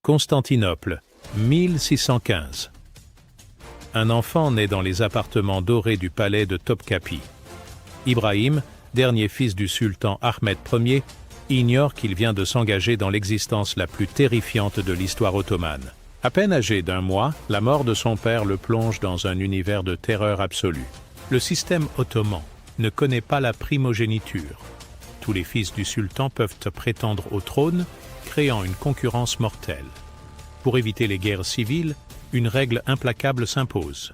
Constantinople, 1615. Un enfant naît dans les appartements dorés du palais de Topkapi. Ibrahim, dernier fils du sultan Ahmed Ier, ignore qu'il vient de s'engager dans l'existence la plus terrifiante de l'histoire ottomane. À peine âgé d'1 mois, la mort de son père le plonge dans un univers de terreur absolue. Le système ottoman ne connaît pas la primogéniture. Tous les fils du sultan peuvent prétendre au trône, créant une concurrence mortelle. Pour éviter les guerres civiles, une règle implacable s'impose.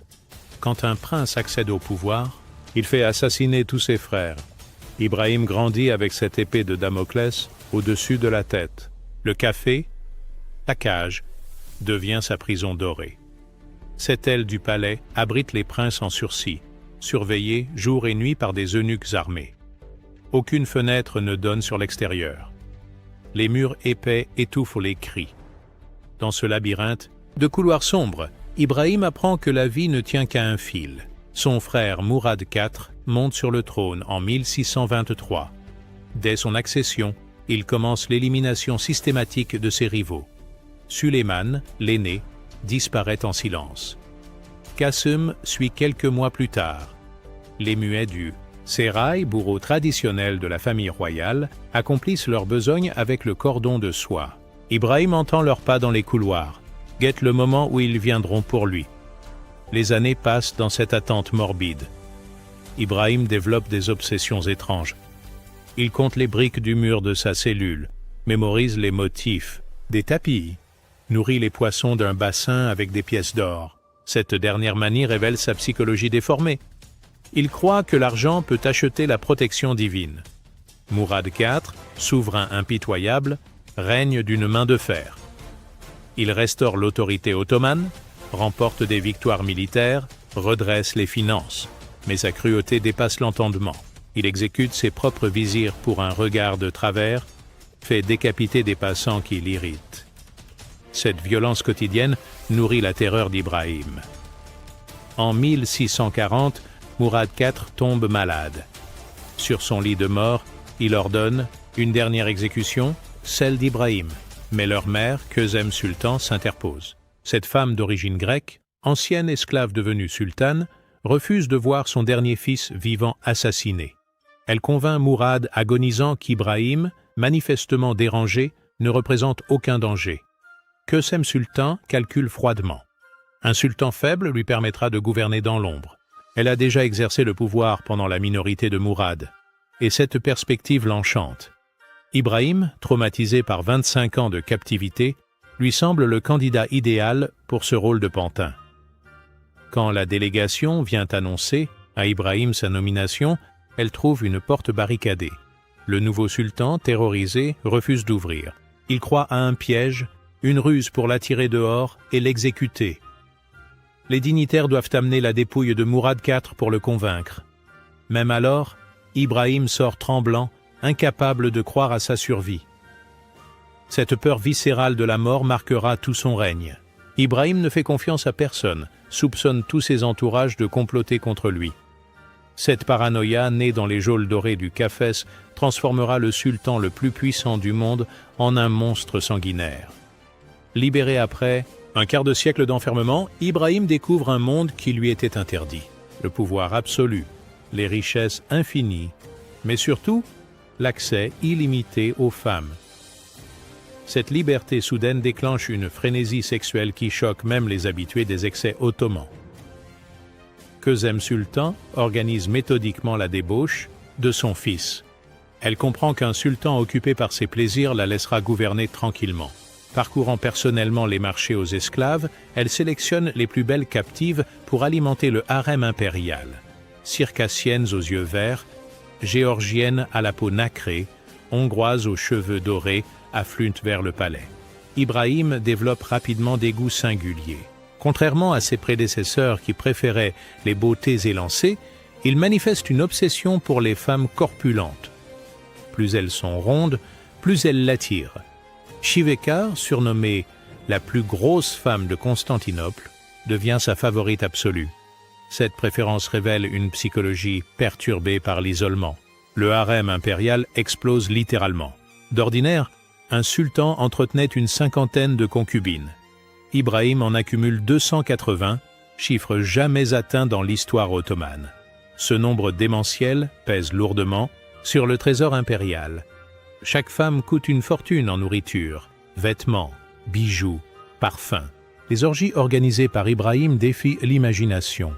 Quand un prince accède au pouvoir, il fait assassiner tous ses frères. Ibrahim grandit avec cette épée de Damoclès au-dessus de la tête. Le café, la cage, devient sa prison dorée. Cette aile du palais abrite les princes en sursis, surveillés jour et nuit par des eunuques armés. Aucune fenêtre ne donne sur l'extérieur. Les murs épais étouffent les cris. Dans ce labyrinthe de couloirs sombres, Ibrahim apprend que la vie ne tient qu'à un fil. Son frère Mourad IV monte sur le trône en 1623. Dès son accession, il commence l'élimination systématique de ses rivaux. Sulayman, l'aîné, disparaît en silence. Qasim suit quelques mois plus tard. Les muets du sérail, bourreau traditionnel de la famille royale, accomplissent leur besogne avec le cordon de soie. Ibrahim entend leurs pas dans les couloirs, guette le moment où ils viendront pour lui. Les années passent dans cette attente morbide. Ibrahim développe des obsessions étranges. Il compte les briques du mur de sa cellule, mémorise les motifs des tapis, nourrit les poissons d'un bassin avec des pièces d'or. Cette dernière manie révèle sa psychologie déformée. Il croit que l'argent peut acheter la protection divine. Mourad IV, souverain impitoyable, règne d'une main de fer. Il restaure l'autorité ottomane, remporte des victoires militaires, redresse les finances. Mais sa cruauté dépasse l'entendement. Il exécute ses propres vizirs pour un regard de travers, fait décapiter des passants qui l'irritent. Cette violence quotidienne nourrit la terreur d'Ibrahim. En 1640, Mourad IV tombe malade. Sur son lit de mort, il ordonne une dernière exécution, celle d'Ibrahim. Mais leur mère, Kösem Sultan, s'interpose. Cette femme d'origine grecque, ancienne esclave devenue sultane, refuse de voir son dernier fils vivant assassiné. Elle convainc Mourad agonisant qu'Ibrahim, manifestement dérangé, ne représente aucun danger. Kösem Sultan calcule froidement. Un sultan faible lui permettra de gouverner dans l'ombre. Elle a déjà exercé le pouvoir pendant la minorité de Mourad, et cette perspective l'enchante. Ibrahim, traumatisé par 25 ans de captivité, lui semble le candidat idéal pour ce rôle de pantin. Quand la délégation vient annoncer à Ibrahim sa nomination, elle trouve une porte barricadée. Le nouveau sultan, terrorisé, refuse d'ouvrir. Il croit à un piège, une ruse pour l'attirer dehors et l'exécuter. Les dignitaires doivent amener la dépouille de Mourad IV pour le convaincre. Même alors, Ibrahim sort tremblant, incapable de croire à sa survie. Cette peur viscérale de la mort marquera tout son règne. Ibrahim ne fait confiance à personne, soupçonne tous ses entourages de comploter contre lui. Cette paranoïa, née dans les geôles dorées du Cafès, transformera le sultan le plus puissant du monde en un monstre sanguinaire. Libéré après un quart de siècle d'enfermement, Ibrahim découvre un monde qui lui était interdit. Le pouvoir absolu, les richesses infinies, mais surtout l'accès illimité aux femmes. Cette liberté soudaine déclenche une frénésie sexuelle qui choque même les habitués des excès ottomans. Kösem Sultan organise méthodiquement la débauche de son fils. Elle comprend qu'un sultan occupé par ses plaisirs la laissera gouverner tranquillement. Parcourant personnellement les marchés aux esclaves, elle sélectionne les plus belles captives pour alimenter le harem impérial. Circassiennes aux yeux verts, géorgiennes à la peau nacrée, hongroises aux cheveux dorés, affluent vers le palais. Ibrahim développe rapidement des goûts singuliers. Contrairement à ses prédécesseurs qui préféraient les beautés élancées, il manifeste une obsession pour les femmes corpulentes. Plus elles sont rondes, plus elles l'attirent. Shivekar, surnommée la plus grosse femme de Constantinople, devient sa favorite absolue. Cette préférence révèle une psychologie perturbée par l'isolement. Le harem impérial explose littéralement. D'ordinaire, un sultan entretenait une cinquantaine de concubines. Ibrahim en accumule 280, chiffre jamais atteint dans l'histoire ottomane. Ce nombre démentiel pèse lourdement sur le trésor impérial. Chaque femme coûte une fortune en nourriture, vêtements, bijoux, parfums. Les orgies organisées par Ibrahim défient l'imagination.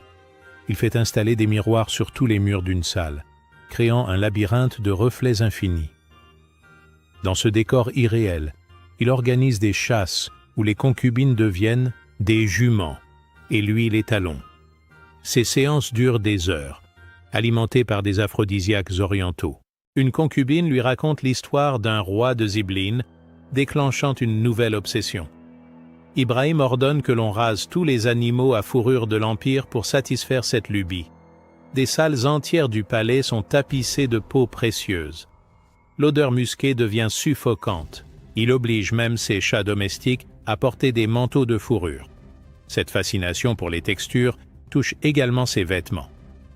Il fait installer des miroirs sur tous les murs d'une salle, créant un labyrinthe de reflets infinis. Dans ce décor irréel, il organise des chasses où les concubines deviennent des juments et lui les talons. Ces séances durent des heures, alimentées par des aphrodisiaques orientaux. Une concubine lui raconte l'histoire d'un roi de Zibline, déclenchant une nouvelle obsession. Ibrahim ordonne que l'on rase tous les animaux à fourrure de l'Empire pour satisfaire cette lubie. Des salles entières du palais sont tapissées de peaux précieuses. L'odeur musquée devient suffocante. Il oblige même ses chats domestiques à porter des manteaux de fourrure. Cette fascination pour les textures touche également ses vêtements.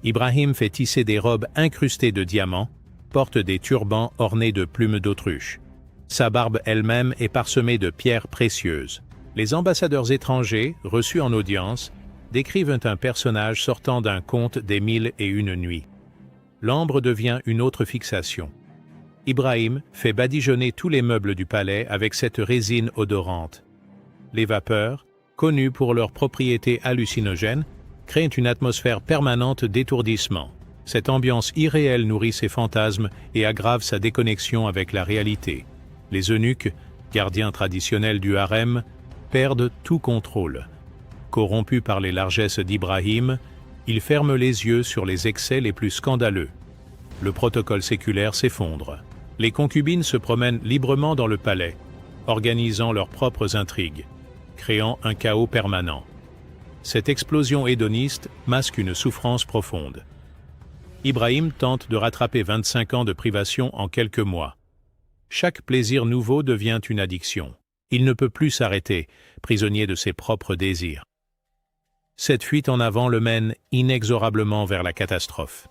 Ibrahim fait tisser des robes incrustées de diamants, porte des turbans ornés de plumes d'autruche. Sa barbe elle-même est parsemée de pierres précieuses. Les ambassadeurs étrangers, reçus en audience, décrivent un personnage sortant d'un conte des 1001 nuits. L'ambre devient une autre fixation. Ibrahim fait badigeonner tous les meubles du palais avec cette résine odorante. Les vapeurs, connues pour leurs propriétés hallucinogènes, créent une atmosphère permanente d'étourdissement. Cette ambiance irréelle nourrit ses fantasmes et aggrave sa déconnexion avec la réalité. Les eunuques, gardiens traditionnels du harem, perdent tout contrôle. Corrompus par les largesses d'Ibrahim, ils ferment les yeux sur les excès les plus scandaleux. Le protocole séculaire s'effondre. Les concubines se promènent librement dans le palais, organisant leurs propres intrigues, créant un chaos permanent. Cette explosion hédoniste masque une souffrance profonde. Ibrahim tente de rattraper 25 ans de privation en quelques mois. Chaque plaisir nouveau devient une addiction. Il ne peut plus s'arrêter, prisonnier de ses propres désirs. Cette fuite en avant le mène inexorablement vers la catastrophe.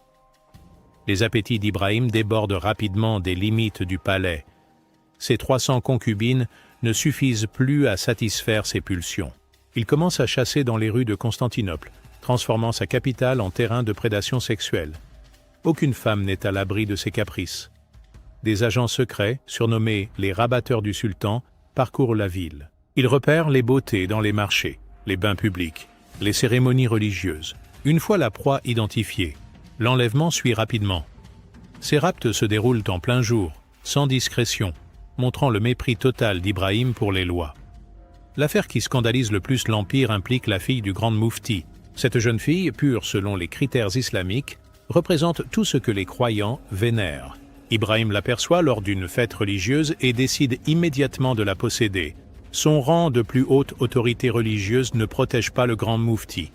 Les appétits d'Ibrahim débordent rapidement des limites du palais. Ses 300 concubines ne suffisent plus à satisfaire ses pulsions. Il commence à chasser dans les rues de Constantinople, transformant sa capitale en terrain de prédation sexuelle. Aucune femme n'est à l'abri de ses caprices. Des agents secrets, surnommés les rabatteurs du sultan, parcourent la ville. Ils repèrent les beautés dans les marchés, les bains publics, les cérémonies religieuses. Une fois la proie identifiée, l'enlèvement suit rapidement. Ces rapts se déroulent en plein jour, sans discrétion, montrant le mépris total d'Ibrahim pour les lois. L'affaire qui scandalise le plus l'Empire implique la fille du grand moufti. Cette jeune fille, pure selon les critères islamiques, représente tout ce que les croyants vénèrent. Ibrahim l'aperçoit lors d'une fête religieuse et décide immédiatement de la posséder. Son rang de plus haute autorité religieuse ne protège pas le grand moufti.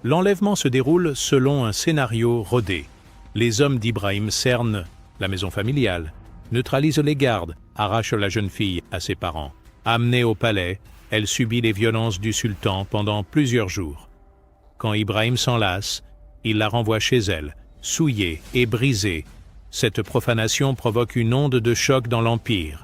L'enlèvement se déroule selon un scénario rodé. Les hommes d'Ibrahim cernent la maison familiale, neutralisent les gardes, arrachent la jeune fille à ses parents. Amenée au palais, elle subit les violences du sultan pendant plusieurs jours. Quand Ibrahim s'en lasse, il la renvoie chez elle, souillée et brisée. Cette profanation provoque une onde de choc dans l'Empire.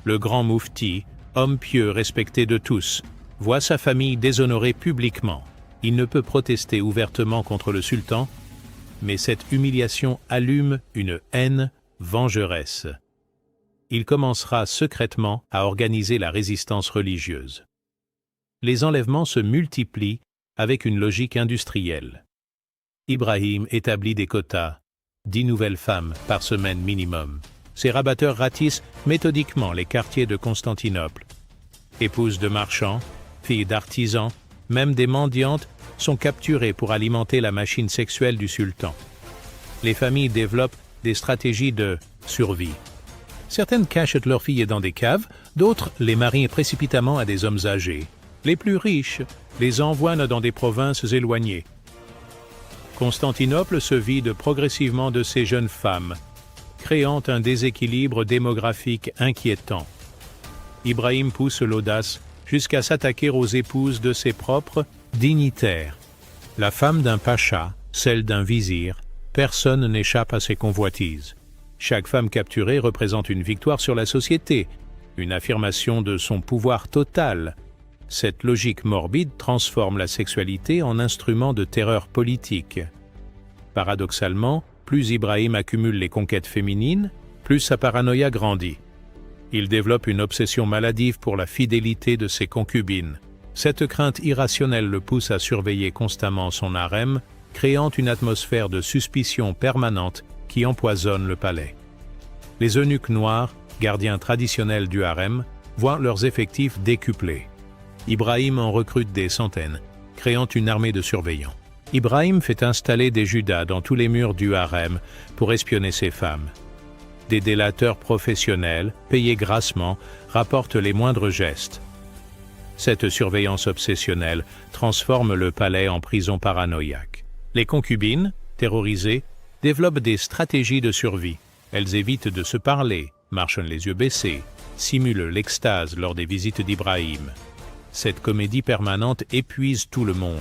Le grand moufti, homme pieux respecté de tous, voit sa famille déshonorée publiquement. Il ne peut protester ouvertement contre le sultan, mais cette humiliation allume une haine vengeresse. Il commencera secrètement à organiser la résistance religieuse. Les enlèvements se multiplient avec une logique industrielle. Ibrahim établit des quotas, 10 nouvelles femmes par semaine minimum. Ces rabatteurs ratissent méthodiquement les quartiers de Constantinople. Épouses de marchands, filles d'artisans, même des mendiantes sont capturées pour alimenter la machine sexuelle du sultan. Les familles développent des stratégies de survie. Certaines cachent leurs filles dans des caves, d'autres les marient précipitamment à des hommes âgés. Les plus riches les envoient dans des provinces éloignées. Constantinople se vide progressivement de ces jeunes femmes, créant un déséquilibre démographique inquiétant. Ibrahim pousse l'audace jusqu'à s'attaquer aux épouses de ses propres dignitaires. La femme d'un pacha, celle d'un vizir, personne n'échappe à ses convoitises. Chaque femme capturée représente une victoire sur la société, une affirmation de son pouvoir total. Cette logique morbide transforme la sexualité en instrument de terreur politique. Paradoxalement, plus Ibrahim accumule les conquêtes féminines, plus sa paranoïa grandit. Il développe une obsession maladive pour la fidélité de ses concubines. Cette crainte irrationnelle le pousse à surveiller constamment son harem, créant une atmosphère de suspicion permanente qui empoisonne le palais. Les eunuques noirs, gardiens traditionnels du harem, voient leurs effectifs décuplés. Ibrahim en recrute des centaines, créant une armée de surveillants. Ibrahim fait installer des judas dans tous les murs du harem pour espionner ses femmes. Des délateurs professionnels, payés grassement, rapportent les moindres gestes. Cette surveillance obsessionnelle transforme le palais en prison paranoïaque. Les concubines, terrorisées, développent des stratégies de survie. Elles évitent de se parler, marchent les yeux baissés, simulent l'extase lors des visites d'Ibrahim. Cette comédie permanente épuise tout le monde.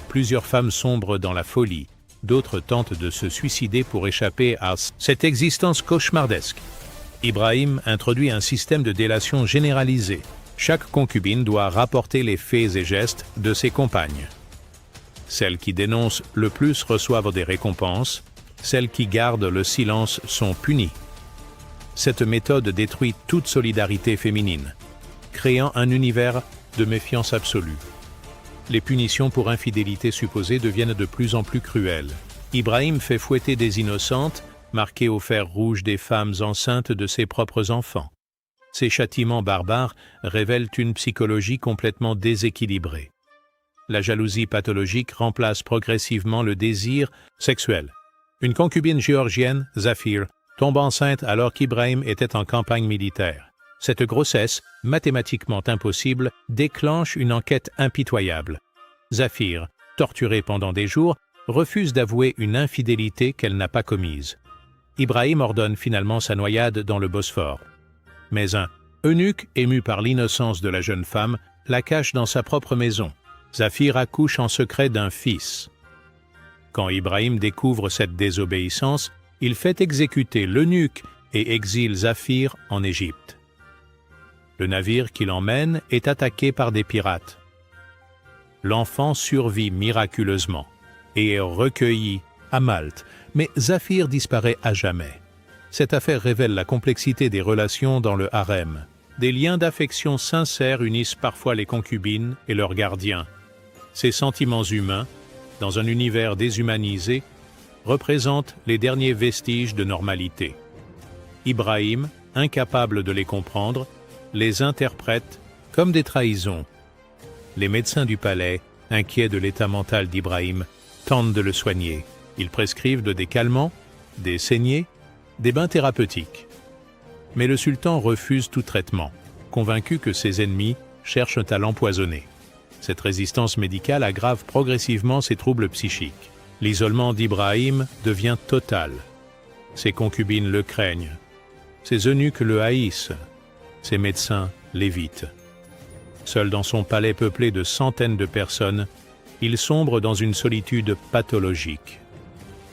Plusieurs femmes sombrent dans la folie, d'autres tentent de se suicider pour échapper à cette existence cauchemardesque. Ibrahim introduit un système de délation généralisé. Chaque concubine doit rapporter les faits et gestes de ses compagnes. Celles qui dénoncent le plus reçoivent des récompenses, celles qui gardent le silence sont punies. Cette méthode détruit toute solidarité féminine, créant un univers de méfiance absolue. Les punitions pour infidélité supposée deviennent de plus en plus cruelles. Ibrahim fait fouetter des innocentes, marquer au fer rouge des femmes enceintes de ses propres enfants. Ces châtiments barbares révèlent une psychologie complètement déséquilibrée. La jalousie pathologique remplace progressivement le désir sexuel. Une concubine géorgienne, Zafir, tombe enceinte alors qu'Ibrahim était en campagne militaire. Cette grossesse, mathématiquement impossible, déclenche une enquête impitoyable. Zafir, torturée pendant des jours, refuse d'avouer une infidélité qu'elle n'a pas commise. Ibrahim ordonne finalement sa noyade dans le Bosphore. Mais un eunuque, ému par l'innocence de la jeune femme, la cache dans sa propre maison. Zafir accouche en secret d'un fils. Quand Ibrahim découvre cette désobéissance, il fait exécuter l'eunuque et exile Zafir en Égypte. Le navire qui l'emmène est attaqué par des pirates. L'enfant survit miraculeusement et est recueilli à Malte, mais Zafir disparaît à jamais. Cette affaire révèle la complexité des relations dans le harem. Des liens d'affection sincères unissent parfois les concubines et leurs gardiens. Ces sentiments humains, dans un univers déshumanisé, représentent les derniers vestiges de normalité. Ibrahim, incapable de les comprendre, les interprète comme des trahisons. Les médecins du palais, inquiets de l'état mental d'Ibrahim, tentent de le soigner. Ils prescrivent des calmants, des saignées, des bains thérapeutiques. Mais le sultan refuse tout traitement, convaincu que ses ennemis cherchent à l'empoisonner. Cette résistance médicale aggrave progressivement ses troubles psychiques. L'isolement d'Ibrahim devient total. Ses concubines le craignent. Ses eunuques le haïssent. Ses médecins l'évitent. Seul dans son palais peuplé de centaines de personnes, il sombre dans une solitude pathologique.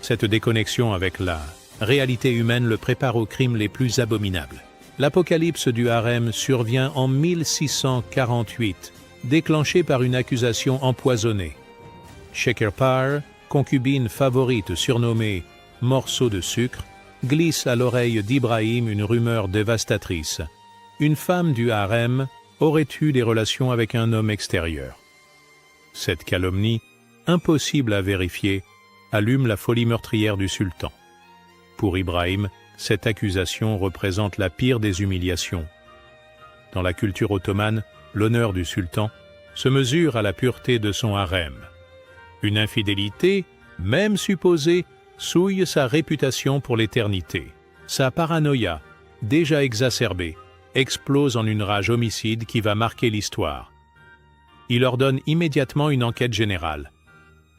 Cette déconnexion avec la réalité humaine le prépare aux crimes les plus abominables. L'apocalypse du harem survient en 1648, déclenché par une accusation empoisonnée. Shekerpar, concubine favorite surnommée « morceau de sucre », glisse à l'oreille d'Ibrahim une rumeur dévastatrice. Une femme du harem aurait eu des relations avec un homme extérieur. Cette calomnie, impossible à vérifier, allume la folie meurtrière du sultan. Pour Ibrahim, cette accusation représente la pire des humiliations. Dans la culture ottomane, l'honneur du sultan se mesure à la pureté de son harem. Une infidélité, même supposée, souille sa réputation pour l'éternité. Sa paranoïa, déjà exacerbée, explose en une rage homicide qui va marquer l'histoire. Il ordonne immédiatement une enquête générale.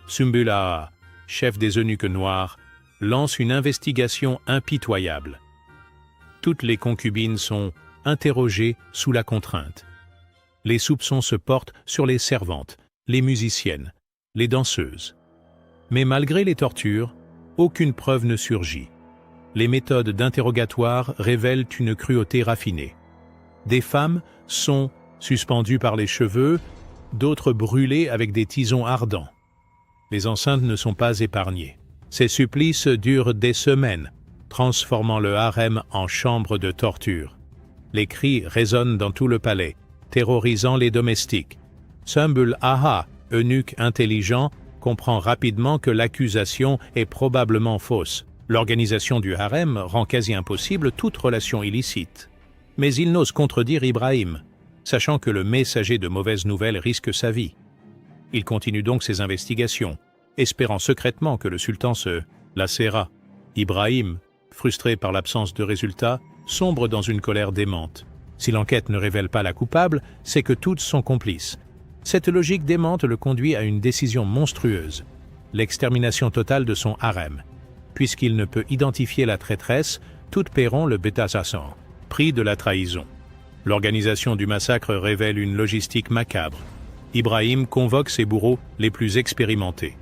Sümbül-Ağa, chef des eunuques noirs, lance une investigation impitoyable. Toutes les concubines sont interrogées sous la contrainte. Les soupçons se portent sur les servantes, les musiciennes, les danseuses. Mais malgré les tortures, aucune preuve ne surgit. Les méthodes d'interrogatoire révèlent une cruauté raffinée. Des femmes sont suspendues par les cheveux, d'autres brûlées avec des tisons ardents. Les enceintes ne sont pas épargnées. Ces supplices durent des semaines, transformant le harem en chambre de torture. Les cris résonnent dans tout le palais, terrorisant les domestiques. Sümbül Ağa, eunuque intelligent, comprend rapidement que l'accusation est probablement fausse. L'organisation du harem rend quasi impossible toute relation illicite. Mais il n'ose contredire Ibrahim, sachant que le messager de mauvaises nouvelles risque sa vie. Il continue donc ses investigations, espérant secrètement que le sultan se lassera. Ibrahim, frustré par l'absence de résultats, sombre dans une colère démente. Si l'enquête ne révèle pas la coupable, c'est que toutes sont complices. Cette logique démente le conduit à une décision monstrueuse, l'extermination totale de son harem. Puisqu'il ne peut identifier la traîtresse, toutes paieront le bétasassan, prix de la trahison. L'organisation du massacre révèle une logistique macabre. Ibrahim convoque ses bourreaux les plus expérimentés.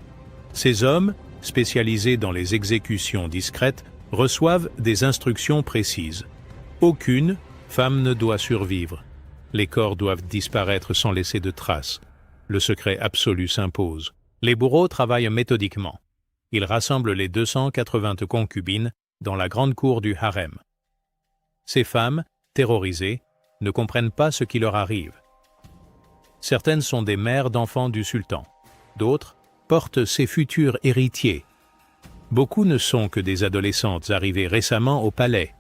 Ces hommes, spécialisés dans les exécutions discrètes, reçoivent des instructions précises. Aucune femme ne doit survivre. Les corps doivent disparaître sans laisser de traces. Le secret absolu s'impose. Les bourreaux travaillent méthodiquement. Ils rassemblent les 280 concubines dans la grande cour du harem. Ces femmes, terrorisées, ne comprennent pas ce qui leur arrive. Certaines sont des mères d'enfants du sultan. D'autres portent ses futurs héritiers. Beaucoup ne sont que des adolescentes arrivées récemment au palais.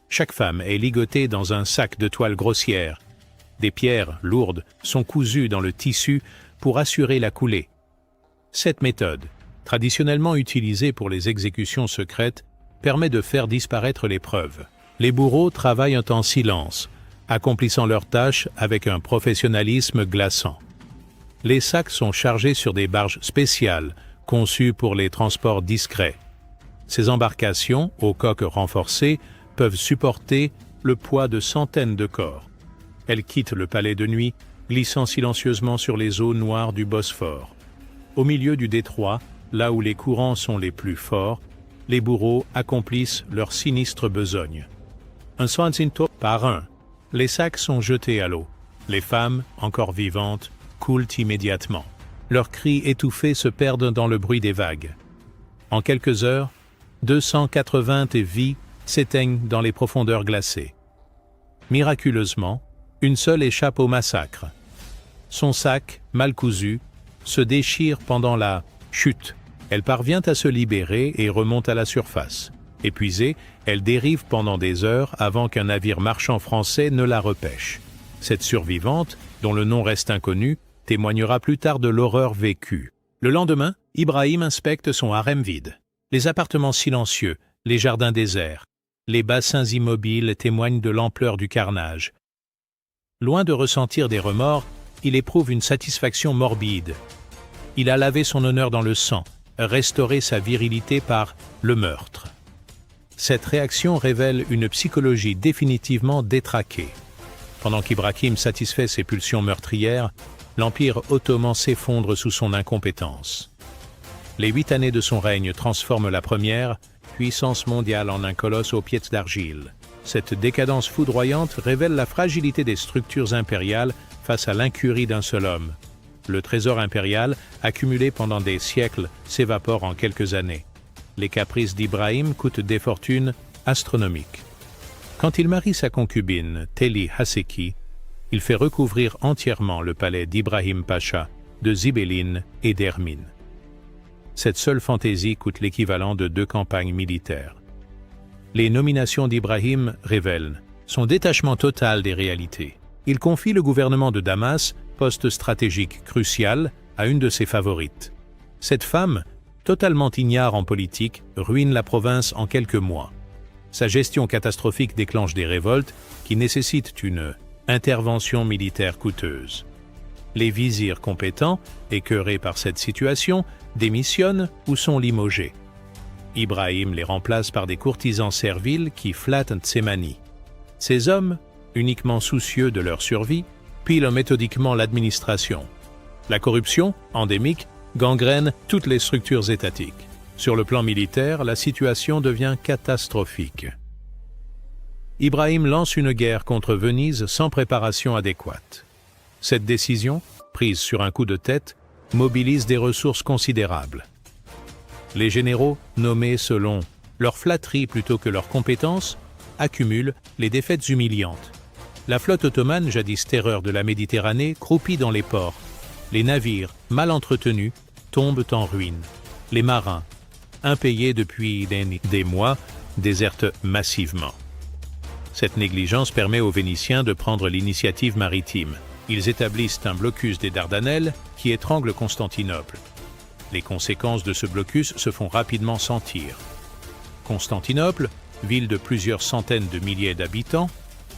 Chaque femme est ligotée dans un sac de toile grossière. Des pierres lourdes sont cousues dans le tissu pour assurer la coulée. Cette méthode, traditionnellement utilisée pour les exécutions secrètes, permet de faire disparaître les preuves. Les bourreaux travaillent en silence, accomplissant leurs tâches avec un professionnalisme glaçant. Les sacs sont chargés sur des barges spéciales, conçues pour les transports discrets. Ces embarcations, aux coques renforcées, peuvent supporter le poids de centaines de corps. Elles quittent le palais de nuit, glissant silencieusement sur les eaux noires du Bosphore. Au milieu du détroit, là où les courants sont les plus forts, les bourreaux accomplissent leur sinistre besogne. Un soin par un, les sacs sont jetés à l'eau. Les femmes, encore vivantes, coulent immédiatement. Leurs cris étouffés se perdent dans le bruit des vagues. En quelques heures, 280 vies s'éteignent dans les profondeurs glacées. Miraculeusement, une seule échappe au massacre. Son sac, mal cousu, se déchire pendant la chute. Elle parvient à se libérer et remonte à la surface. Épuisée, elle dérive pendant des heures avant qu'un navire marchand français ne la repêche. Cette survivante, dont le nom reste inconnu, témoignera plus tard de l'horreur vécue. Le lendemain, Ibrahim inspecte son harem vide. Les appartements silencieux, les jardins déserts, les bassins immobiles témoignent de l'ampleur du carnage. Loin de ressentir des remords, il éprouve une satisfaction morbide. Il a lavé son honneur dans le sang, restauré sa virilité par le meurtre. Cette réaction révèle une psychologie définitivement détraquée. Pendant qu'Ibrahim satisfait ses pulsions meurtrières, l'Empire ottoman s'effondre sous son incompétence. Les 8 années de son règne transforment la première puissance mondiale en un colosse aux pieds d'argile. Cette décadence foudroyante révèle la fragilité des structures impériales face à l'incurie d'un seul homme. Le trésor impérial, accumulé pendant des siècles, s'évapore en quelques années. Les caprices d'Ibrahim coûtent des fortunes astronomiques. Quand il marie sa concubine, Teli Haseki, il fait recouvrir entièrement le palais d'Ibrahim Pacha, de Zibelline et d'Hermine. Cette seule fantaisie coûte l'équivalent de 2 campagnes militaires. Les nominations d'Ibrahim révèlent son détachement total des réalités. Il confie le gouvernement de Damas, poste stratégique crucial, à une de ses favorites. Cette femme, totalement ignare en politique, ruine la province en quelques mois. Sa gestion catastrophique déclenche des révoltes qui nécessitent une intervention militaire coûteuse. Les vizirs compétents, écœurés par cette situation, démissionnent ou sont limogés. Ibrahim les remplace par des courtisans serviles qui flattent ses manies. Ces hommes, uniquement soucieux de leur survie, pilent méthodiquement l'administration. La corruption, endémique, gangrène toutes les structures étatiques. Sur le plan militaire, la situation devient catastrophique. Ibrahim lance une guerre contre Venise sans préparation adéquate. Cette décision, prise sur un coup de tête, mobilise des ressources considérables. Les généraux, nommés selon leur flatterie plutôt que leurs compétences, accumulent les défaites humiliantes. La flotte ottomane, jadis terreur de la Méditerranée, croupit dans les ports. Les navires, mal entretenus, tombent en ruine. Les marins, impayés depuis des mois, désertent massivement. Cette négligence permet aux Vénitiens de prendre l'initiative maritime. Ils établissent un blocus des Dardanelles qui étrangle Constantinople. Les conséquences de ce blocus se font rapidement sentir. Constantinople, ville de plusieurs centaines de milliers d'habitants,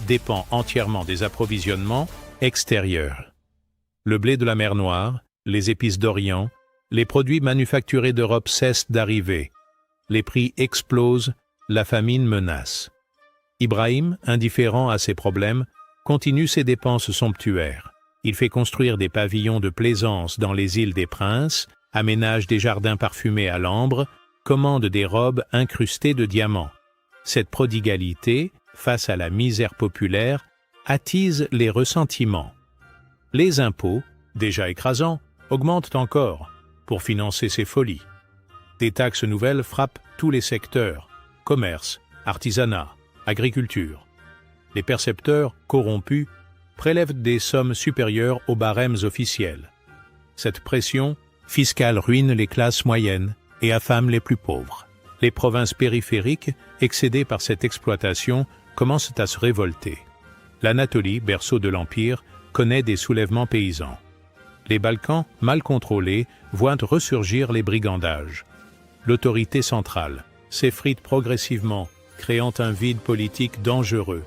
dépend entièrement des approvisionnements extérieurs. Le blé de la mer Noire, les épices d'Orient, les produits manufacturés d'Europe cessent d'arriver. Les prix explosent, la famine menace. Ibrahim, indifférent à ces problèmes, continue ses dépenses somptuaires. Il fait construire des pavillons de plaisance dans les îles des Princes, aménage des jardins parfumés à l'ambre, commande des robes incrustées de diamants. Cette prodigalité, face à la misère populaire, attise les ressentiments. Les impôts, déjà écrasants, augmentent encore pour financer ces folies. Des taxes nouvelles frappent tous les secteurs, commerce, artisanat, agriculture. Les percepteurs, corrompus, prélèvent des sommes supérieures aux barèmes officiels. Cette pression fiscale ruine les classes moyennes et affame les plus pauvres. Les provinces périphériques, excédées par cette exploitation, commencent à se révolter. L'Anatolie, berceau de l'Empire, connaît des soulèvements paysans. Les Balkans, mal contrôlés, voient ressurgir les brigandages. L'autorité centrale s'effrite progressivement, créant un vide politique dangereux.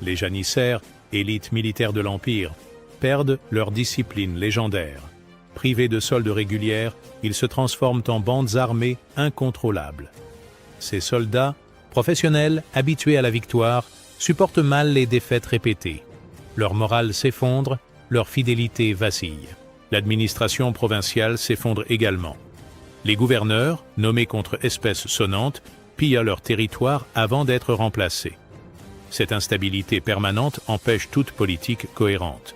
Les janissaires, élite militaire de l'Empire, perdent leur discipline légendaire. Privés de soldes régulières, ils se transforment en bandes armées incontrôlables. Ces soldats, professionnels, habitués à la victoire, supportent mal les défaites répétées. Leur morale s'effondre, leur fidélité vacille. L'administration provinciale s'effondre également. Les gouverneurs, nommés contre espèces sonnantes, pillent leur territoire avant d'être remplacés. Cette instabilité permanente empêche toute politique cohérente.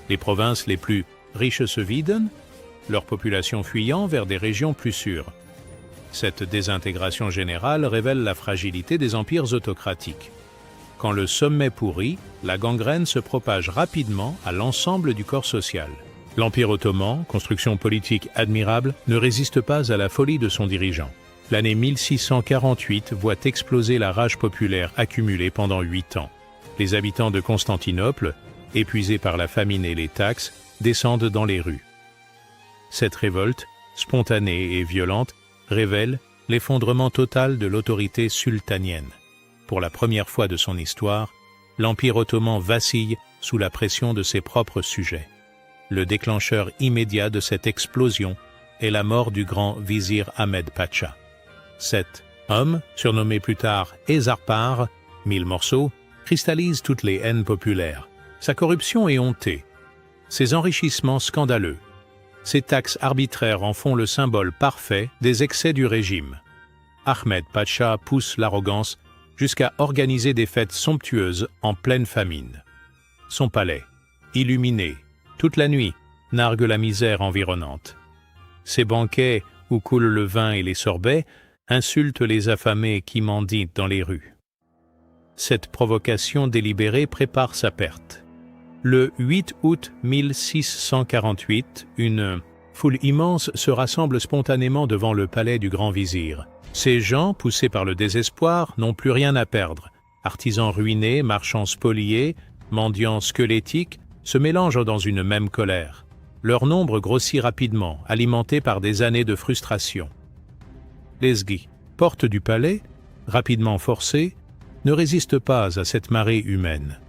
Les provinces les plus riches se vident, leur population fuyant vers des régions plus sûres. Cette désintégration générale révèle la fragilité des empires autocratiques. Quand le sommet pourrit, la gangrène se propage rapidement à l'ensemble du corps social. L'Empire ottoman, construction politique admirable, ne résiste pas à la folie de son dirigeant. L'année 1648 voit exploser la rage populaire accumulée pendant 8 ans. Les habitants de Constantinople, épuisés par la famine et les taxes, descendent dans les rues. Cette révolte, spontanée et violente, révèle l'effondrement total de l'autorité sultanienne. Pour la première fois de son histoire, l'Empire ottoman vacille sous la pression de ses propres sujets. Le déclencheur immédiat de cette explosion est la mort du grand vizir Ahmed Pacha. Cet homme, surnommé plus tard Esarpar, 1000 morceaux, cristallise toutes les haines populaires. Sa corruption est hontée, ses enrichissements scandaleux, ses taxes arbitraires en font le symbole parfait des excès du régime. Ahmed Pacha pousse l'arrogance jusqu'à organiser des fêtes somptueuses en pleine famine. Son palais, illuminé, toute la nuit, nargue la misère environnante. Ses banquets, où coule le vin et les sorbets, insultent les affamés qui mendient dans les rues. Cette provocation délibérée prépare sa perte. Le 8 août 1648, une foule immense se rassemble spontanément devant le palais du grand vizir. Ces gens, poussés par le désespoir, n'ont plus rien à perdre. Artisans ruinés, marchands spoliés, mendiants squelettiques, se mélangent dans une même colère. Leur nombre grossit rapidement, alimenté par des années de frustration. L'Ezghi, porte du palais, rapidement forcée, ne résiste pas à cette marée humaine.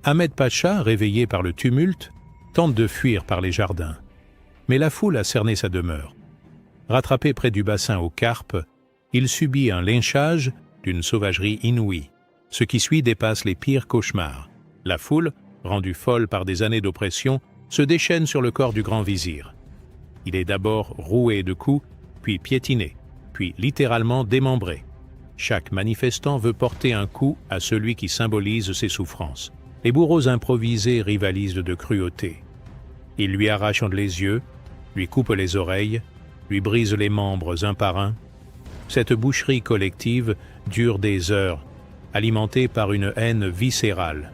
Ahmed Pacha, réveillé par le tumulte, tente de fuir par les jardins. Mais la foule a cerné sa demeure. Rattrapé près du bassin aux carpes, il subit un lynchage d'une sauvagerie inouïe. Ce qui suit dépasse les pires cauchemars. La foule, rendue folle par des années d'oppression, se déchaîne sur le corps du grand vizir. Il est d'abord roué de coups, puis piétiné, puis littéralement démembré. Chaque manifestant veut porter un coup à celui qui symbolise ses souffrances. Les bourreaux improvisés rivalisent de cruauté. Ils lui arrachent les yeux, lui coupent les oreilles, lui brisent les membres un par un. Cette boucherie collective dure des heures, alimentée par une haine viscérale.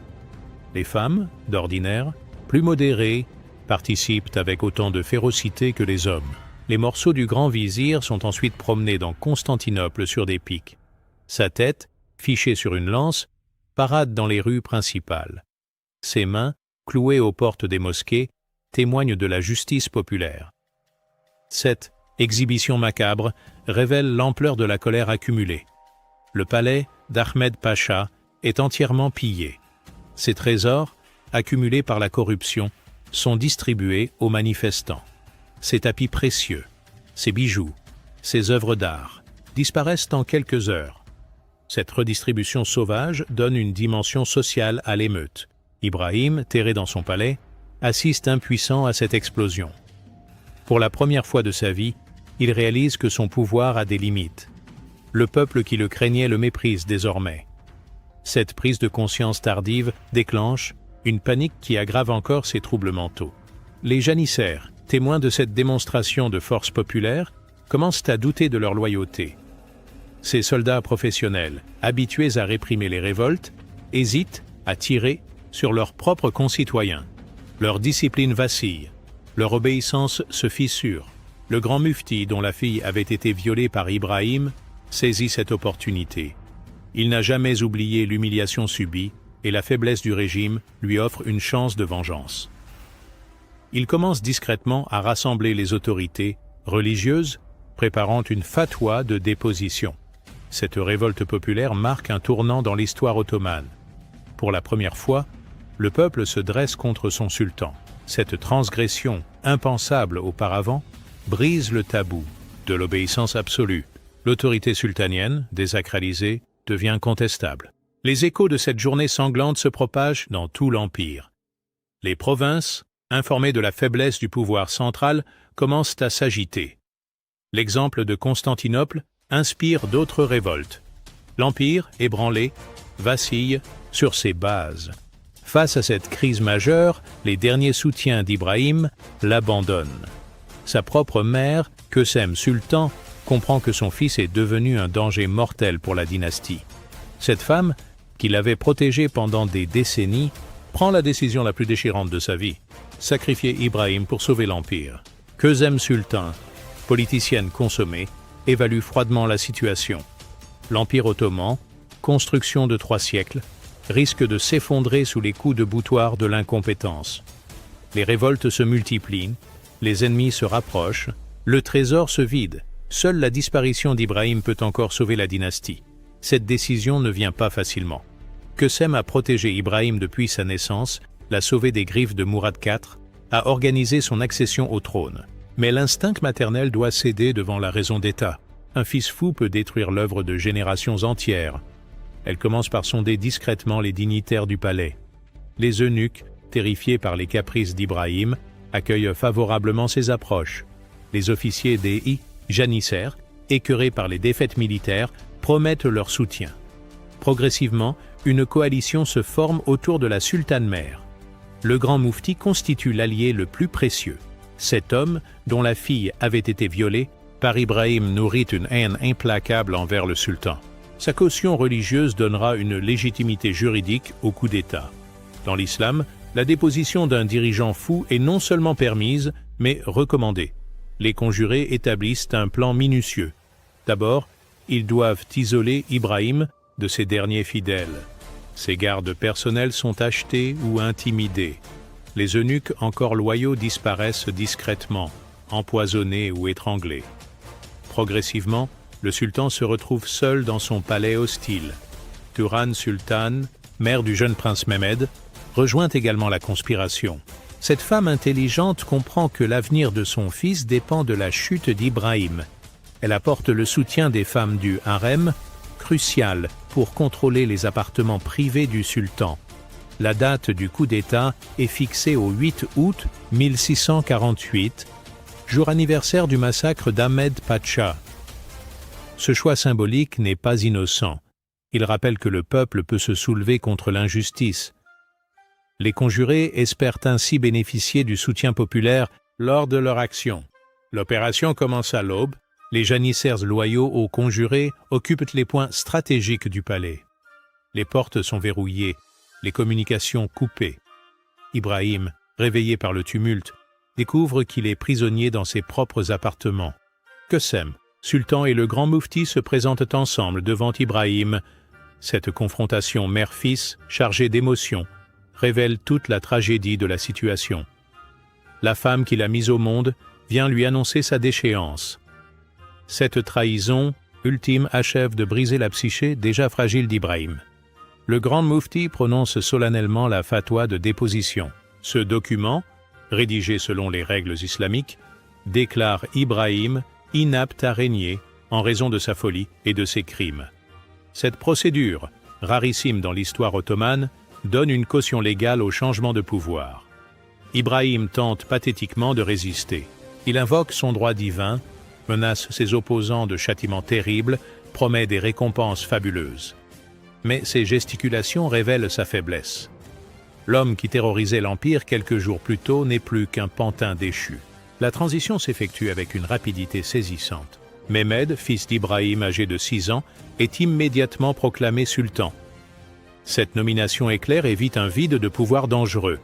Les femmes, d'ordinaire, plus modérées, participent avec autant de férocité que les hommes. Les morceaux du grand vizir sont ensuite promenés dans Constantinople sur des pics. Sa tête, fichée sur une lance, parade dans les rues principales. Ses mains, clouées aux portes des mosquées, témoignent de la justice populaire. Cette exhibition macabre révèle l'ampleur de la colère accumulée. Le palais d'Ahmed Pacha est entièrement pillé. Ses trésors, accumulés par la corruption, sont distribués aux manifestants. Ses tapis précieux, ses bijoux, ses œuvres d'art disparaissent en quelques heures. Cette redistribution sauvage donne une dimension sociale à l'émeute. Ibrahim, terré dans son palais, assiste impuissant à cette explosion. Pour la première fois de sa vie, il réalise que son pouvoir a des limites. Le peuple qui le craignait le méprise désormais. Cette prise de conscience tardive déclenche une panique qui aggrave encore ses troubles mentaux. Les janissaires, témoins de cette démonstration de force populaire, commencent à douter de leur loyauté. Ces soldats professionnels, habitués à réprimer les révoltes, hésitent à tirer sur leurs propres concitoyens. Leur discipline vacille, leur obéissance se fissure. Le grand mufti, dont la fille avait été violée par Ibrahim, saisit cette opportunité. Il n'a jamais oublié l'humiliation subie et la faiblesse du régime lui offre une chance de vengeance. Il commence discrètement à rassembler les autorités religieuses, préparant une fatwa de déposition. Cette révolte populaire marque un tournant dans l'histoire ottomane. Pour la première fois, le peuple se dresse contre son sultan. Cette transgression, impensable auparavant, brise le tabou de l'obéissance absolue. L'autorité sultanienne, désacralisée, devient contestable. Les échos de cette journée sanglante se propagent dans tout l'Empire. Les provinces, informées de la faiblesse du pouvoir central, commencent à s'agiter. L'exemple de Constantinople inspire d'autres révoltes. L'Empire, ébranlé, vacille sur ses bases. Face à cette crise majeure, les derniers soutiens d'Ibrahim l'abandonnent. Sa propre mère, Kösem Sultan, comprend que son fils est devenu un danger mortel pour la dynastie. Cette femme, qui l'avait protégé pendant des décennies, prend la décision la plus déchirante de sa vie, sacrifier Ibrahim pour sauver l'Empire. Kösem Sultan, politicienne consommée, évalue froidement la situation. L'Empire ottoman, construction de 3 siècles, risque de s'effondrer sous les coups de boutoir de l'incompétence. Les révoltes se multiplient, les ennemis se rapprochent, le trésor se vide. Seule la disparition d'Ibrahim peut encore sauver la dynastie. Cette décision ne vient pas facilement. Kösem a protégé Ibrahim depuis sa naissance, l'a sauvé des griffes de Mourad IV, a organisé son accession au trône. Mais l'instinct maternel doit céder devant la raison d'État. Un fils fou peut détruire l'œuvre de générations entières. Elle commence par sonder discrètement les dignitaires du palais. Les eunuques, terrifiés par les caprices d'Ibrahim, accueillent favorablement ses approches. Les officiers des janissaires, écœurés par les défaites militaires, promettent leur soutien. Progressivement, une coalition se forme autour de la sultane-mère. Le grand moufti constitue l'allié le plus précieux. Cet homme, dont la fille avait été violée, par Ibrahim nourrit une haine implacable envers le sultan. Sa caution religieuse donnera une légitimité juridique au coup d'État. Dans l'islam, la déposition d'un dirigeant fou est non seulement permise, mais recommandée. Les conjurés établissent un plan minutieux. D'abord, ils doivent isoler Ibrahim de ses derniers fidèles. Ses gardes personnels sont achetés ou intimidés. Les eunuques encore loyaux disparaissent discrètement, empoisonnés ou étranglés. Progressivement, le sultan se retrouve seul dans son palais hostile. Turan Sultan, mère du jeune prince Mehmed, rejoint également la conspiration. Cette femme intelligente comprend que l'avenir de son fils dépend de la chute d'Ibrahim. Elle apporte le soutien des femmes du harem, crucial pour contrôler les appartements privés du sultan. La date du coup d'État est fixée au 8 août 1648, jour anniversaire du massacre d'Ahmed Pacha. Ce choix symbolique n'est pas innocent. Il rappelle que le peuple peut se soulever contre l'injustice. Les conjurés espèrent ainsi bénéficier du soutien populaire lors de leur action. L'opération commence à l'aube. Les janissaires loyaux aux conjurés occupent les points stratégiques du palais. Les portes sont verrouillées, les communications coupées. Ibrahim, réveillé par le tumulte, découvre qu'il est prisonnier dans ses propres appartements. Qassem, sultan et le grand moufti se présentent ensemble devant Ibrahim. Cette confrontation mère-fils, chargée d'émotions, révèle toute la tragédie de la situation. La femme qui l'a mise au monde vient lui annoncer sa déchéance. Cette trahison ultime achève de briser la psyché déjà fragile d'Ibrahim. Le grand moufti prononce solennellement la fatwa de déposition. Ce document, rédigé selon les règles islamiques, déclare Ibrahim inapte à régner en raison de sa folie et de ses crimes. Cette procédure, rarissime dans l'histoire ottomane, donne une caution légale au changement de pouvoir. Ibrahim tente pathétiquement de résister. Il invoque son droit divin, menace ses opposants de châtiments terribles, promet des récompenses fabuleuses. Mais ses gesticulations révèlent sa faiblesse. L'homme qui terrorisait l'Empire quelques jours plus tôt n'est plus qu'un pantin déchu. La transition s'effectue avec une rapidité saisissante. Mehmed, fils d'Ibrahim âgé de 6 ans, est immédiatement proclamé sultan. Cette nomination éclair évite un vide de pouvoir dangereux.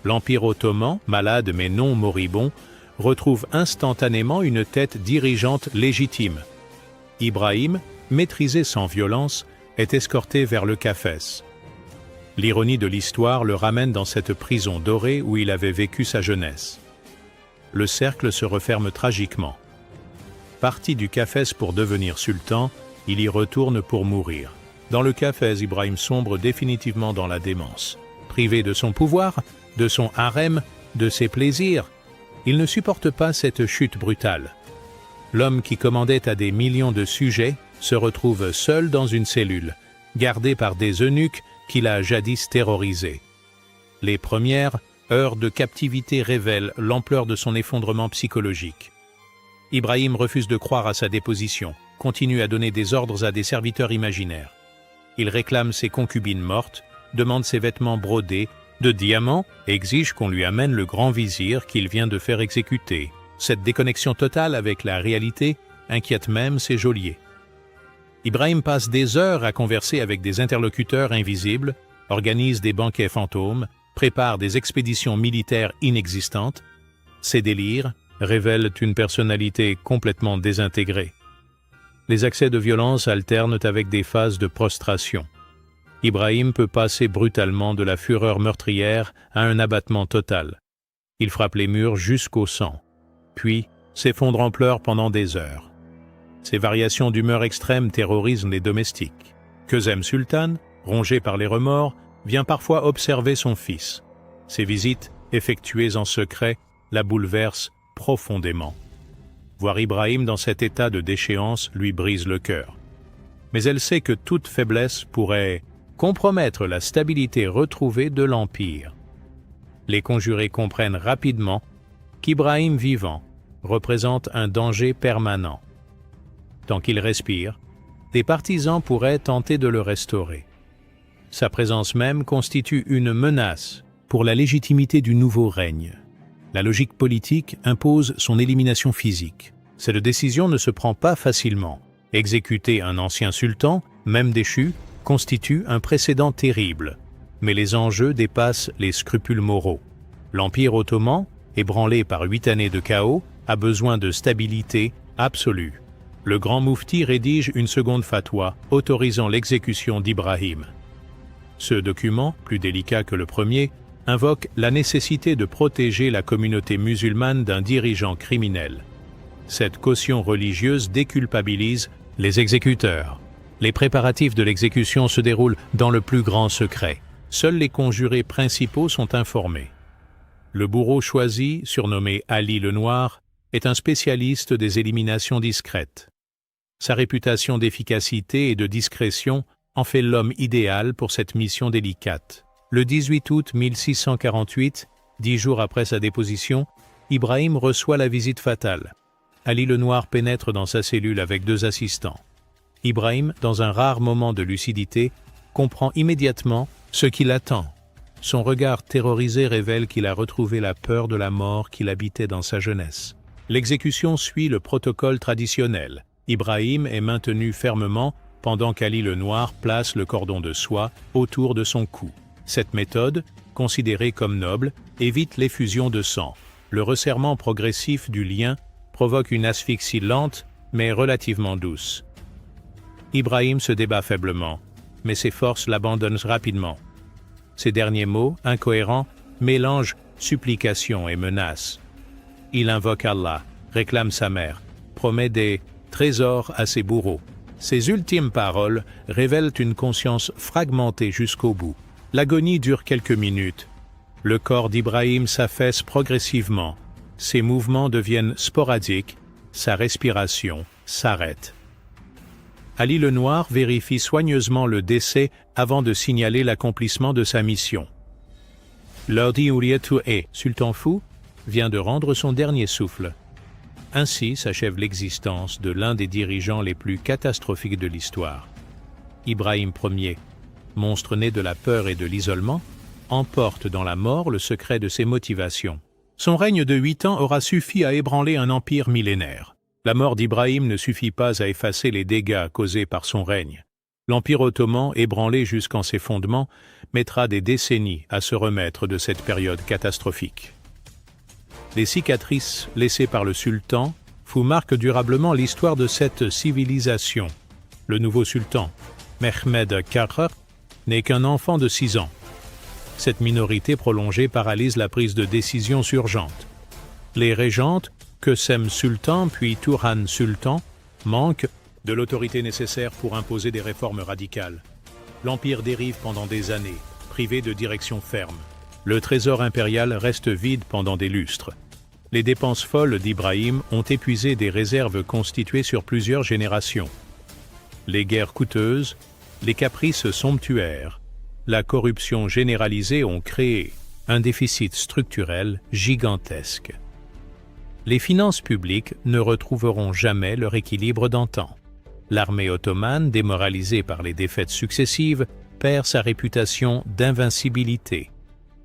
L'Empire ottoman, malade mais non moribond, retrouve instantanément une tête dirigeante légitime. Ibrahim, maîtrisé sans violence, est escorté vers le Cafès. L'ironie de l'histoire le ramène dans cette prison dorée où il avait vécu sa jeunesse. Le cercle se referme tragiquement. Parti du Cafès pour devenir sultan, il y retourne pour mourir. Dans le Cafès, Ibrahim sombre définitivement dans la démence. Privé de son pouvoir, de son harem, de ses plaisirs, il ne supporte pas cette chute brutale. L'homme qui commandait à des millions de sujets se retrouve seul dans une cellule, gardé par des eunuques qu'il a jadis terrorisés. Les premières heures de captivité révèlent l'ampleur de son effondrement psychologique. Ibrahim refuse de croire à sa déposition, continue à donner des ordres à des serviteurs imaginaires. Il réclame ses concubines mortes, demande ses vêtements brodés de diamants et exige qu'on lui amène le grand vizir qu'il vient de faire exécuter. Cette déconnexion totale avec la réalité inquiète même ses geôliers. Ibrahim passe des heures à converser avec des interlocuteurs invisibles, organise des banquets fantômes, prépare des expéditions militaires inexistantes. Ses délires révèlent une personnalité complètement désintégrée. Les accès de violence alternent avec des phases de prostration. Ibrahim peut passer brutalement de la fureur meurtrière à un abattement total. Il frappe les murs jusqu'au sang, puis s'effondre en pleurs pendant des heures. Ces variations d'humeur extrême terrorisent les domestiques. Qassem Sultan, rongé par les remords, vient parfois observer son fils. Ces visites, effectuées en secret, la bouleversent profondément. Voir Ibrahim dans cet état de déchéance lui brise le cœur. Mais elle sait que toute faiblesse pourrait compromettre la stabilité retrouvée de l'Empire. Les conjurés comprennent rapidement qu'Ibrahim vivant représente un danger permanent. Tant qu'il respire, des partisans pourraient tenter de le restaurer. Sa présence même constitue une menace pour la légitimité du nouveau règne. La logique politique impose son élimination physique. Cette décision ne se prend pas facilement. Exécuter un ancien sultan, même déchu, constitue un précédent terrible. Mais les enjeux dépassent les scrupules moraux. L'Empire ottoman, ébranlé par 8 années de chaos, a besoin de stabilité absolue. Le grand moufti rédige une seconde fatwa autorisant l'exécution d'Ibrahim. Ce document, plus délicat que le premier, invoque la nécessité de protéger la communauté musulmane d'un dirigeant criminel. Cette caution religieuse déculpabilise les exécuteurs. Les préparatifs de l'exécution se déroulent dans le plus grand secret. Seuls les conjurés principaux sont informés. Le bourreau choisi, surnommé Ali le Noir, est un spécialiste des éliminations discrètes. Sa réputation d'efficacité et de discrétion en fait l'homme idéal pour cette mission délicate. Le 18 août 1648, 10 jours après sa déposition, Ibrahim reçoit la visite fatale. Ali le Noir pénètre dans sa cellule avec 2 assistants. Ibrahim, dans un rare moment de lucidité, comprend immédiatement ce qui l'attend. Son regard terrorisé révèle qu'il a retrouvé la peur de la mort qu'il habitait dans sa jeunesse. L'exécution suit le protocole traditionnel. Ibrahim est maintenu fermement pendant qu'Ali le Noir place le cordon de soie autour de son cou. Cette méthode, considérée comme noble, évite l'effusion de sang. Le resserrement progressif du lien provoque une asphyxie lente mais relativement douce. Ibrahim se débat faiblement, mais ses forces l'abandonnent rapidement. Ses derniers mots, incohérents, mélangent supplication et menace. Il invoque Allah, réclame sa mère, promet des trésors à ses bourreaux. Ses ultimes paroles révèlent une conscience fragmentée jusqu'au bout. L'agonie dure quelques minutes. Le corps d'Ibrahim s'affaisse progressivement. Ses mouvements deviennent sporadiques. Sa respiration s'arrête. Ali le Noir vérifie soigneusement le décès avant de signaler l'accomplissement de sa mission. Lordi Urietu Sultan fou, vient de rendre son dernier souffle. Ainsi s'achève l'existence de l'un des dirigeants les plus catastrophiques de l'histoire. Ibrahim Ier, monstre né de la peur et de l'isolement, emporte dans la mort le secret de ses motivations. Son règne de 8 ans aura suffi à ébranler un empire millénaire. La mort d'Ibrahim ne suffit pas à effacer les dégâts causés par son règne. L'Empire ottoman, ébranlé jusqu'en ses fondements, mettra des décennies à se remettre de cette période catastrophique. Les cicatrices laissées par le sultan fou marquent durablement l'histoire de cette civilisation. Le nouveau sultan, Mehmed Kara, n'est qu'un enfant de 6 ans. Cette minorité prolongée paralyse la prise de décisions urgentes. Les régentes, Kösem Sultan puis Turhan Sultan, manquent de l'autorité nécessaire pour imposer des réformes radicales. L'empire dérive pendant des années, privé de direction ferme. Le trésor impérial reste vide pendant des lustres. Les dépenses folles d'Ibrahim ont épuisé des réserves constituées sur plusieurs générations. Les guerres coûteuses, les caprices somptuaires, la corruption généralisée ont créé un déficit structurel gigantesque. Les finances publiques ne retrouveront jamais leur équilibre d'antan. L'armée ottomane, démoralisée par les défaites successives, perd sa réputation d'invincibilité.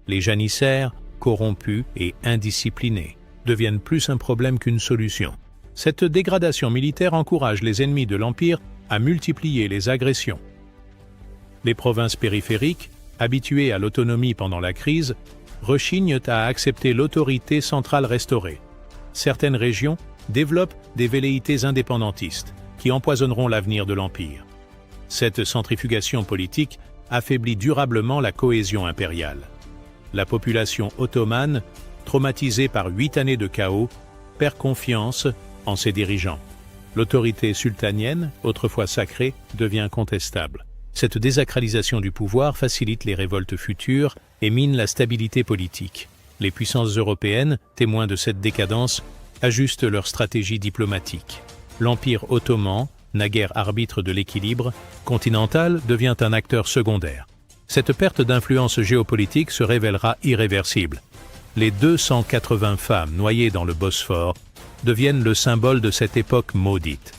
Les janissaires, corrompus et indisciplinés, deviennent plus un problème qu'une solution. Cette dégradation militaire encourage les ennemis de l'Empire à multiplier les agressions. Les provinces périphériques, habituées à l'autonomie pendant la crise, rechignent à accepter l'autorité centrale restaurée. Certaines régions développent des velléités indépendantistes qui empoisonneront l'avenir de l'Empire. Cette centrifugation politique affaiblit durablement la cohésion impériale. La population ottomane, traumatisée par 8 années de chaos, perd confiance en ses dirigeants. L'autorité sultanienne, autrefois sacrée, devient contestable. Cette désacralisation du pouvoir facilite les révoltes futures et mine la stabilité politique. Les puissances européennes, témoins de cette décadence, ajustent leur stratégie diplomatique. L'Empire ottoman, naguère arbitre de l'équilibre continental, devient un acteur secondaire. Cette perte d'influence géopolitique se révélera irréversible. Les 280 femmes noyées dans le Bosphore deviennent le symbole de cette époque maudite.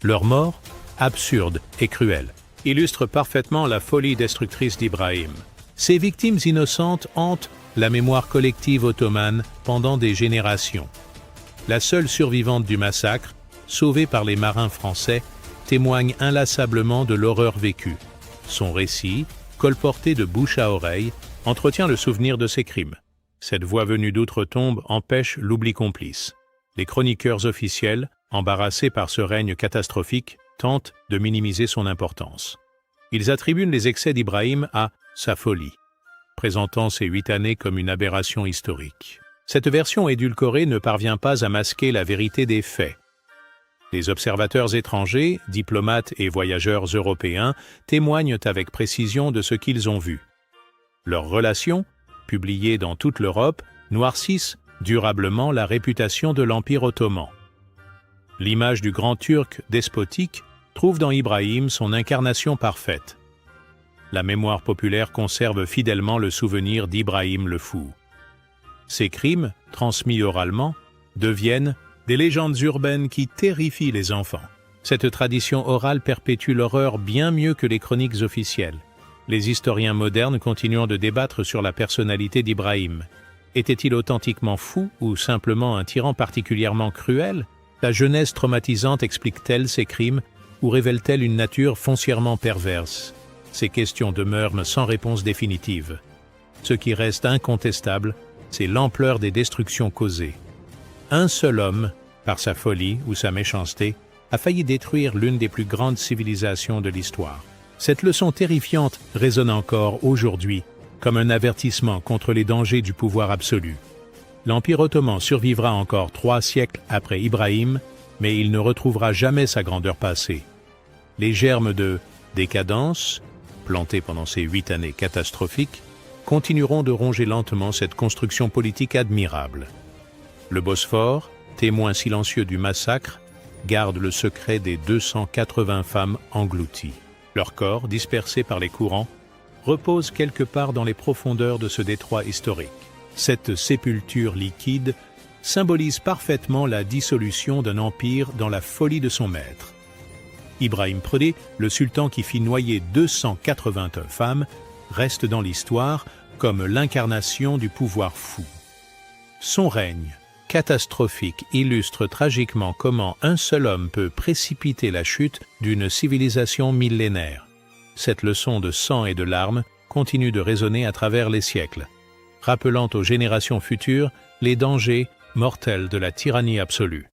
Leur mort, absurde et cruelle, illustre parfaitement la folie destructrice d'Ibrahim. Ces victimes innocentes hantent la mémoire collective ottomane pendant des générations. La seule survivante du massacre, sauvée par les marins français, témoigne inlassablement de l'horreur vécue. Son récit, colporté de bouche à oreille, entretient le souvenir de ses crimes. Cette voix venue d'outre-tombe empêche l'oubli complice. Les chroniqueurs officiels, embarrassés par ce règne catastrophique, tentent de minimiser son importance. Ils attribuent les excès d'Ibrahim à sa folie, présentant ces 8 années comme une aberration historique. Cette version édulcorée ne parvient pas à masquer la vérité des faits. Les observateurs étrangers, diplomates et voyageurs européens témoignent avec précision de ce qu'ils ont vu. Leurs relations, publiées dans toute l'Europe, noircissent durablement la réputation de l'Empire ottoman. L'image du grand Turc despotique trouve dans Ibrahim son incarnation parfaite. La mémoire populaire conserve fidèlement le souvenir d'Ibrahim le Fou. Ses crimes, transmis oralement, deviennent Des légendes urbaines qui terrifient les enfants. Cette tradition orale perpétue l'horreur bien mieux que les chroniques officielles. Les historiens modernes continuent de débattre sur la personnalité d'Ibrahim. Était-il authentiquement fou ou simplement un tyran particulièrement cruel? La jeunesse traumatisante explique-t-elle ses crimes ou révèle-t-elle une nature foncièrement perverse? Ces questions demeurent sans réponse définitive. Ce qui reste incontestable, c'est l'ampleur des destructions causées. Un seul homme, par sa folie ou sa méchanceté, a failli détruire l'une des plus grandes civilisations de l'histoire. Cette leçon terrifiante résonne encore aujourd'hui comme un avertissement contre les dangers du pouvoir absolu. L'Empire ottoman survivra encore 3 siècles après Ibrahim, mais il ne retrouvera jamais sa grandeur passée. Les germes de décadence, plantés pendant ces 8 années catastrophiques, continueront de ronger lentement cette construction politique admirable. Le Bosphore, témoin silencieux du massacre, garde le secret des 280 femmes englouties. Leurs corps, dispersés par les courants, reposent quelque part dans les profondeurs de ce détroit historique. Cette sépulture liquide symbolise parfaitement la dissolution d'un empire dans la folie de son maître. Ibrahim Ier, le sultan qui fit noyer 281 femmes, reste dans l'histoire comme l'incarnation du pouvoir fou. Son règne catastrophique illustre tragiquement comment un seul homme peut précipiter la chute d'une civilisation millénaire. Cette leçon de sang et de larmes continue de résonner à travers les siècles, rappelant aux générations futures les dangers mortels de la tyrannie absolue.